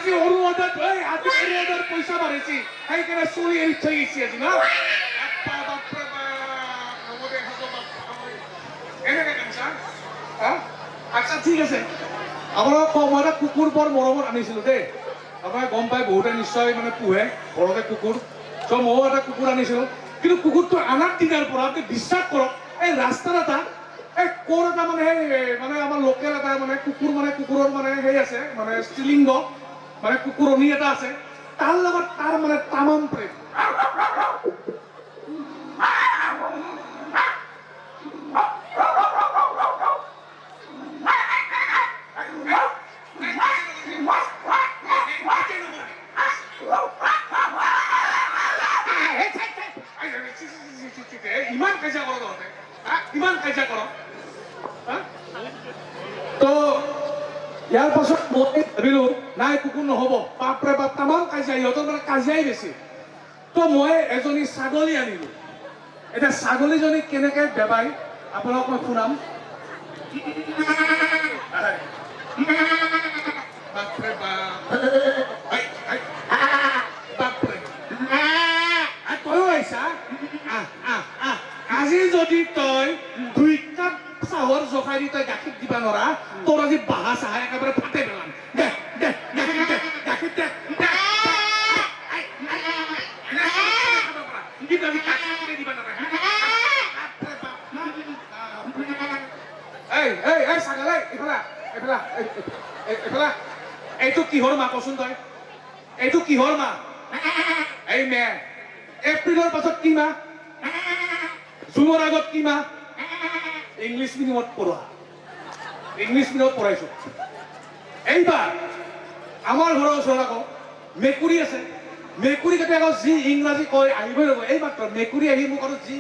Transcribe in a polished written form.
আজি অৰুণোদয় আজি অৰুণোদয়ৰ পইচা বাঢ়িছে সেইকাৰণে চুলি এৰি থৈ গৈছে আজি না এনেকে কাঞ্চা আচ্ছা ঠিক আছে আপোনাক কওঁ মই এটা কুকুৰ বৰ মৰমত আনিছিলোঁ দেই আপোনাক গম পাই বহুতে নিশ্চয় মানে পোহে ঘৰতে কুকুৰ চ' ময়ো এটা কুকুৰ আনিছিলোঁ কিন্তু কুকুৰটো আনাৰ দিনাৰ পৰা আপুনি বিশ্বাস কৰক এই ৰাস্তাত এটা এই ক'ৰ এটা মানে সেই মানে আমাৰ লোকেল এটা মানে কুকুৰ মানে কুকুৰৰ মানে সেই আছে মানে ষ্টিলিংগ মানে কুকুৰণী এটা আছে তাৰ লগত তাৰ মানে তামাম প্ৰেম ইমান কাজিয়া কৰ তহঁতে ইমান কাজিয়া কৰ তো ইয়াৰ পাছত মই ভাবিলোঁ নাই কুকুৰ নহ'ব বাপৰে বাপ তামাম কাজিয়া ইহঁতৰ মানে কাজিয়াই বেছি তো মই এজনী ছাগলী আনিলোঁ এতিয়া ছাগলীজনী কেনেকৈ বেবাই আপোনাক মই শুনাম বাপৰে বাপৰে তয়ো আহিছা আজি যদি তই 2 কাপ চাহৰ জোখাই দি তই গাখীৰ দিবা নোৱাৰা তোৰ আজি বাহা চাহা একেবাৰে ফাটে পেলাম দে দে গাখীৰ দে গাখীৰ দে কিন্তু আজি গাখীৰ দিবা নোৱাৰা এই ছাগলী এইফালে এইটো কিহৰ মা কচোন তই এইটো কিহৰ মা এই মে এপ্ৰিলৰ পাছত কি মাহ জুনৰ আগত কি মাহ ইংলিছ মিডিয়ামত পঢ়োৱা ইংলিছ মিডিয়ামত পঢ়াইছো এইবাৰ আমাৰ ঘৰৰ ওচৰত আকৌ মেকুৰী আছে মেকুৰী কেতিয়া আকৌ যি ইংৰাজী কয় আহিবই ৰ'ব এই মাত্ৰ মেকুৰী আহি মোক আৰু যি